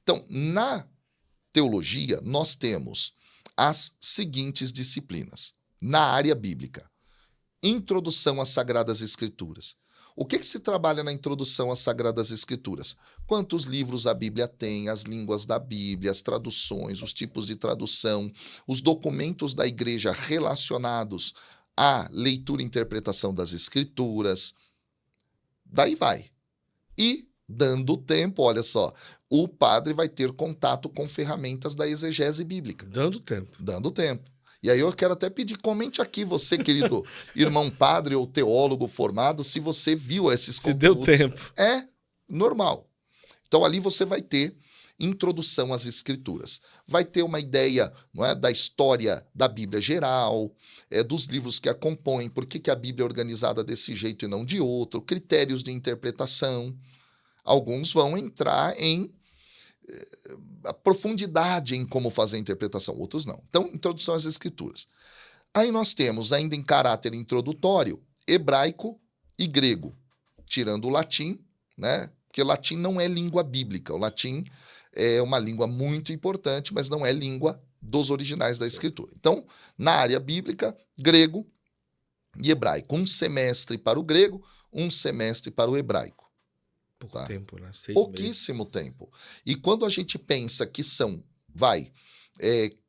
Então, na teologia, nós temos as seguintes disciplinas. Na área bíblica, introdução às Sagradas Escrituras. O que se trabalha na introdução às Sagradas Escrituras? Quantos livros a Bíblia tem, as línguas da Bíblia, as traduções, os tipos de tradução, os documentos da igreja relacionados à leitura e interpretação das Escrituras. Daí vai. E, dando tempo, olha só, o padre vai ter contato com ferramentas da exegese bíblica. Dando tempo. Dando tempo. E aí eu quero até pedir, comente aqui, você, querido irmão padre ou teólogo formado, se você viu esses conteúdos. Se deu tempo. É normal. Então ali você vai ter introdução às escrituras. Vai ter uma ideia, não é, da história da Bíblia geral, dos livros que a compõem, por que a Bíblia é organizada desse jeito e não de outro, critérios de interpretação. Alguns vão entrar em a profundidade em como fazer a interpretação, outros não. Então, introdução às escrituras. Aí nós temos, ainda em caráter introdutório, hebraico e grego, tirando o latim, né? Porque o latim não é língua bíblica. O latim é uma língua muito importante, mas não é língua dos originais da escritura. Então, na área bíblica, grego e hebraico. Um semestre para o grego, um semestre para o hebraico. Pouco tempo, né? Pouquíssimo tempo. E quando a gente pensa que são,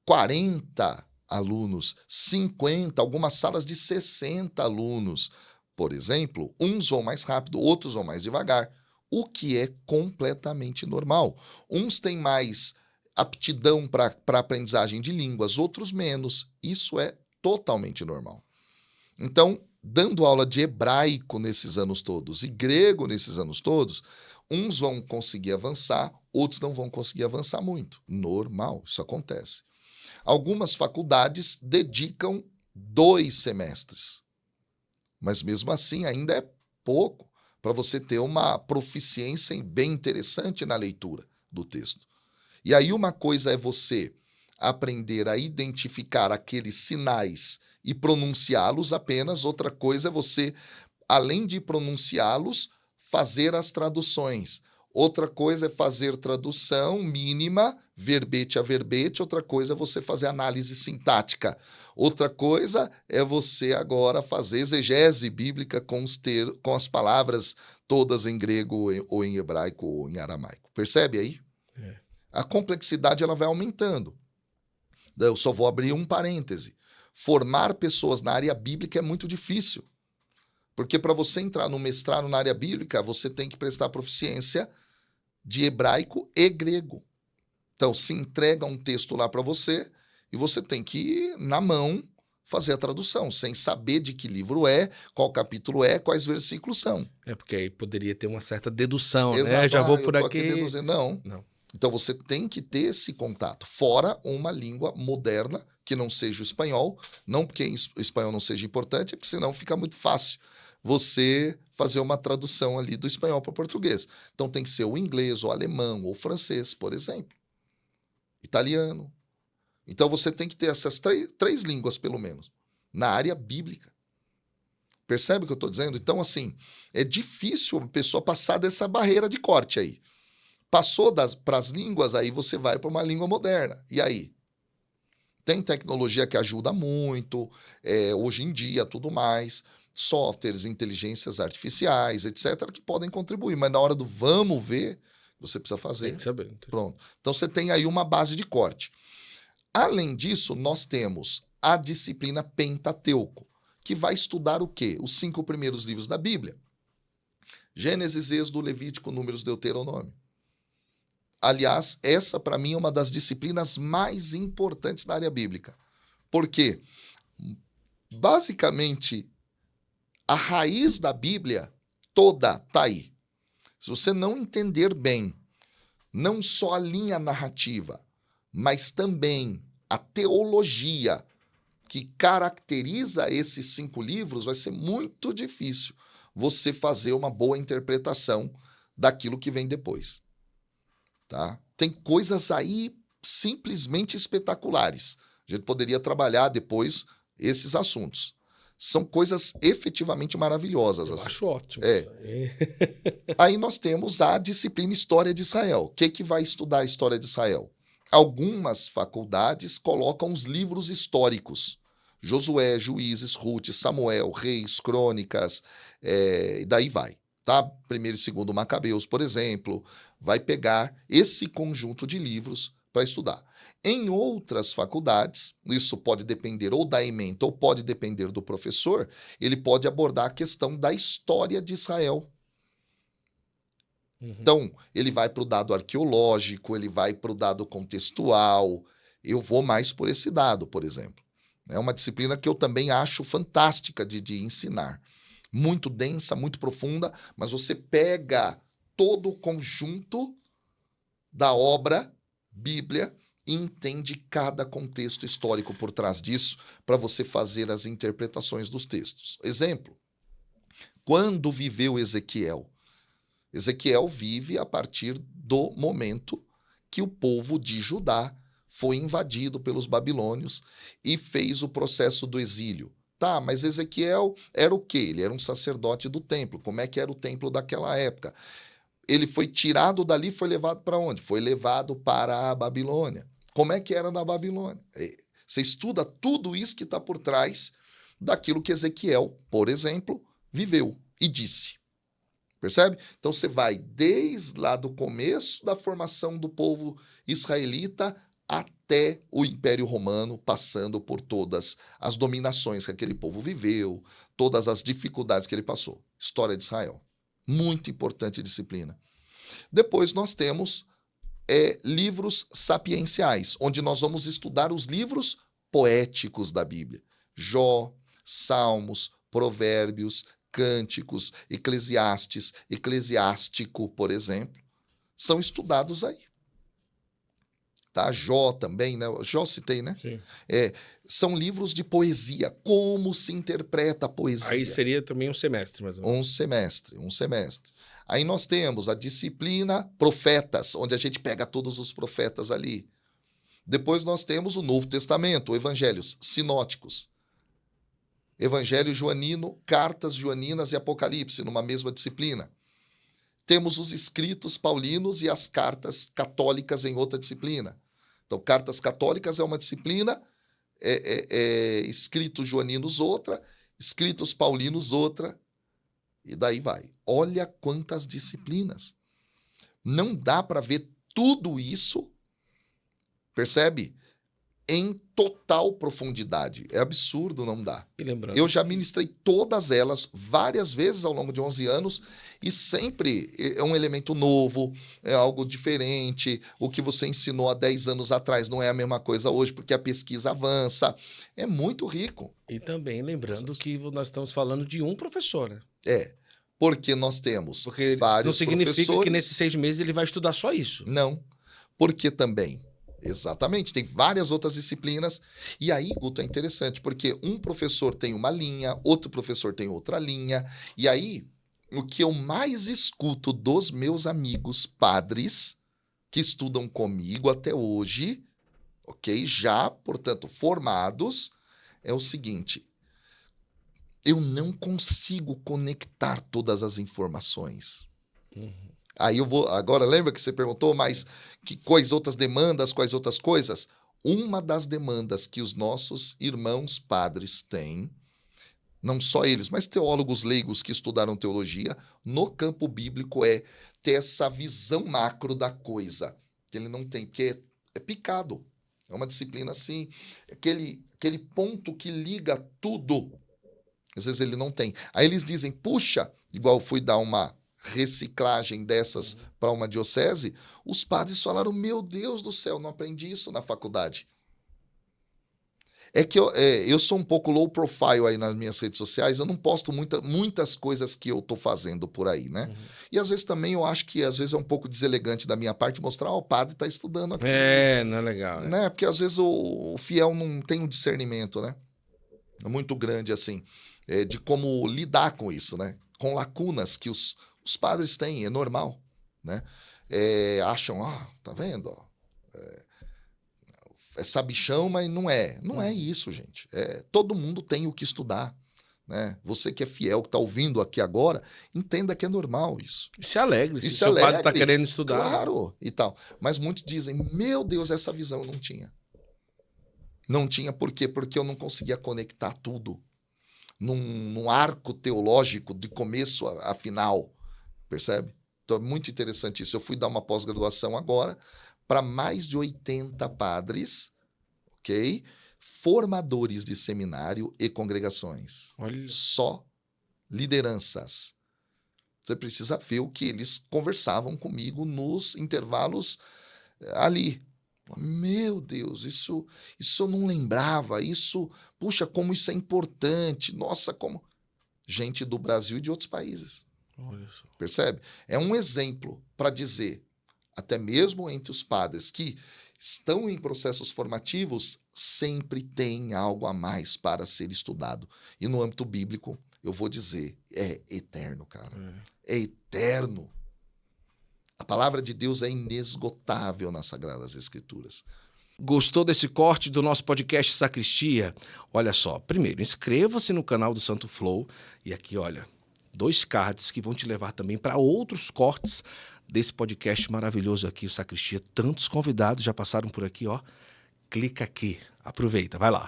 40 alunos, 50, algumas salas de 60 alunos, por exemplo, uns vão mais rápido, outros vão mais devagar, o que é completamente normal. Uns têm mais aptidão para aprendizagem de línguas, outros menos. Isso é totalmente normal. Então, dando aula de hebraico nesses anos todos e grego nesses anos todos, uns vão conseguir avançar, outros não vão conseguir avançar muito. Normal, isso acontece. Algumas faculdades dedicam 2 semestres, mas mesmo assim ainda é pouco para você ter uma proficiência bem interessante na leitura do texto. E aí uma coisa é você aprender a identificar aqueles sinais e pronunciá-los apenas, outra coisa é você, além de pronunciá-los, fazer as traduções. Outra coisa é fazer tradução mínima, verbete a verbete, outra coisa é você fazer análise sintática. Outra coisa é você agora fazer exegese bíblica com as palavras todas em grego ou em hebraico ou em aramaico. Percebe aí? É. A complexidade ela vai aumentando. Eu só vou abrir um parêntese. Formar pessoas na área bíblica é muito difícil. Porque para você entrar no mestrado na área bíblica, você tem que prestar proficiência de hebraico e grego. Então, se entrega um texto lá para você e você tem que, na mão, fazer a tradução, sem saber de que livro é, qual capítulo é, quais versículos são. Porque aí poderia ter uma certa dedução, Exato. né? Já vou por eu tô aqui. deduzindo. Não. Então, você tem que ter esse contato. Fora uma língua moderna, que não seja o espanhol. Não porque o espanhol não seja importante, é porque senão fica muito fácil você fazer uma tradução ali do espanhol para o português. Então, tem que ser o inglês, o alemão, ou o francês, por exemplo. Italiano. Então, você tem que ter essas três línguas, pelo menos, na área bíblica. Percebe o que eu estou dizendo? Então, assim, é difícil a pessoa passar dessa barreira de corte aí. Passou para as línguas, aí você vai para uma língua moderna. E aí? Tem tecnologia que ajuda muito, hoje em dia, tudo mais, softwares, inteligências artificiais, etc., que podem contribuir. Mas na hora do vamos ver, você precisa fazer. Tem que saber. Pronto. Então, você tem aí uma base de corte. Além disso, nós temos a disciplina Pentateuco, que vai estudar o quê? Os 5 primeiros livros da Bíblia. Gênesis, Êxodo, Levítico, Números, Deuteronômio. Aliás, essa para mim é uma das disciplinas mais importantes da área bíblica. Porque, basicamente, a raiz da Bíblia toda está aí. Se você não entender bem, não só a linha narrativa, mas também a teologia que caracteriza esses 5 livros, vai ser muito difícil você fazer uma boa interpretação daquilo que vem depois. Tá? Tem coisas aí simplesmente espetaculares. A gente poderia trabalhar depois esses assuntos. São coisas efetivamente maravilhosas. Eu assim. acho ótimo. É. Isso aí. Aí nós temos a disciplina História de Israel. O que vai estudar a História de Israel? Algumas faculdades colocam os livros históricos. Josué, Juízes, Ruth, Samuel, Reis, Crônicas, e daí vai. Tá? Primeiro e segundo Macabeus, por exemplo, vai pegar esse conjunto de livros para estudar. Em outras faculdades, isso pode depender ou da ementa ou pode depender do professor, ele pode abordar a questão da história de Israel. Então, ele vai para o dado arqueológico, ele vai para o dado contextual. Eu vou mais por esse dado, por exemplo. É uma disciplina que eu também acho fantástica de ensinar. Muito densa, muito profunda, mas você pega todo o conjunto da obra, Bíblia, e entende cada contexto histórico por trás disso para você fazer as interpretações dos textos. Exemplo, quando viveu Ezequiel? Ezequiel vive a partir do momento que o povo de Judá foi invadido pelos babilônios e fez o processo do exílio. Tá, mas Ezequiel era o quê? Ele era um sacerdote do templo. Como é que era o templo daquela época? Ele foi tirado dali, foi levado para onde? Foi levado para a Babilônia. Como é que era na Babilônia? Você estuda tudo isso que está por trás daquilo que Ezequiel, por exemplo, viveu e disse. Percebe? Então você vai desde lá do começo da formação do povo israelita até o Império Romano, passando por todas as dominações que aquele povo viveu, todas as dificuldades que ele passou. História de Israel. Muito importante disciplina. Depois nós temos livros sapienciais, onde nós vamos estudar os livros poéticos da Bíblia. Jó, Salmos, Provérbios, Cânticos, Eclesiastes, Eclesiástico, por exemplo, são estudados aí. Tá? Jó também, né? Jó citei, né? Sim. São livros de poesia. Como se interpreta a poesia? Aí seria também um semestre, mais ou menos. Um semestre. Aí nós temos a disciplina Profetas, onde a gente pega todos os profetas ali. Depois nós temos o Novo Testamento, Evangelhos sinóticos. Evangelho joanino, cartas joaninas e Apocalipse, numa mesma disciplina. Temos os escritos paulinos e as cartas católicas em outra disciplina. Então, cartas católicas é uma disciplina, escritos joaninos outra, escritos paulinos outra, e daí vai. Olha quantas disciplinas. Não dá para ver tudo isso, percebe? Em total profundidade. É absurdo, não dá. E lembrando, Eu já ministrei todas elas várias vezes ao longo de 11 anos e sempre é um elemento novo, é algo diferente. O que você ensinou há 10 anos atrás não é a mesma coisa hoje, porque a pesquisa avança. É muito rico. e também lembrando que nós estamos falando de um professor, né? Porque nós temos Porque vários não significa professores. que nesses 6 meses ele vai estudar só isso. Não, porque também... Exatamente, tem várias outras disciplinas. E aí, Guto, é interessante, porque um professor tem uma linha, outro professor tem outra linha. E aí, o que eu mais escuto dos meus amigos padres que estudam comigo até hoje, ok? Já, portanto, formados, é o seguinte: eu não consigo conectar todas as informações. Aí eu vou. Agora, lembra que você perguntou, mas quais outras demandas, quais outras coisas? Uma das demandas que os nossos irmãos padres têm, não só eles, mas teólogos leigos que estudaram teologia, no campo bíblico é ter essa visão macro da coisa, que ele não tem, porque é picado. É uma disciplina assim, aquele ponto que liga tudo. Às vezes ele não tem. Aí eles dizem, puxa, igual eu fui dar uma reciclagem dessas para uma diocese, os padres falaram, meu Deus do céu, não aprendi isso na faculdade. É que eu sou um pouco low profile aí nas minhas redes sociais, eu não posto muitas coisas que eu tô fazendo por aí, né? E às vezes também eu acho que às vezes é um pouco deselegante da minha parte mostrar, o padre tá estudando aqui. Não é legal. Né? Porque às vezes o fiel não tem um discernimento, né? Muito grande, assim, de como lidar com isso, né? Com lacunas que os padres têm, é normal, né? Acham, tá vendo? É sabichão, mas não é. Não é isso, gente. Todo mundo tem o que estudar. né? Você que é fiel, que está ouvindo aqui agora, entenda que é normal isso. E se alegre, se E o se seu padre está alegre, querendo estudar. Claro, e tal. Mas muitos dizem, meu Deus, essa visão eu não tinha. Não tinha por quê? Porque eu não conseguia conectar tudo num arco teológico de começo a final, percebe? Então é muito interessante isso. Eu fui dar uma pós-graduação agora para mais de 80 padres, ok? Formadores de seminário e congregações. Olha. Só lideranças. Você precisa ver o que eles conversavam comigo nos intervalos ali. Meu Deus, isso eu não lembrava. Puxa, como isso é importante. Nossa, como... Gente do Brasil e de outros países. Olha só. Percebe? É um exemplo para dizer, até mesmo entre os padres que estão em processos formativos, sempre tem algo a mais para ser estudado. E no âmbito bíblico, eu vou dizer, é eterno, cara. É eterno. A palavra de Deus é inesgotável nas Sagradas Escrituras. Gostou desse corte do nosso podcast Sacristia? Olha só, primeiro, inscreva-se no canal do Santo Flow e aqui, olha, 2 cards que vão te levar também para outros cortes desse podcast maravilhoso aqui, o Sacristia. Tantos convidados já passaram por aqui, ó. Clica aqui, aproveita, vai lá.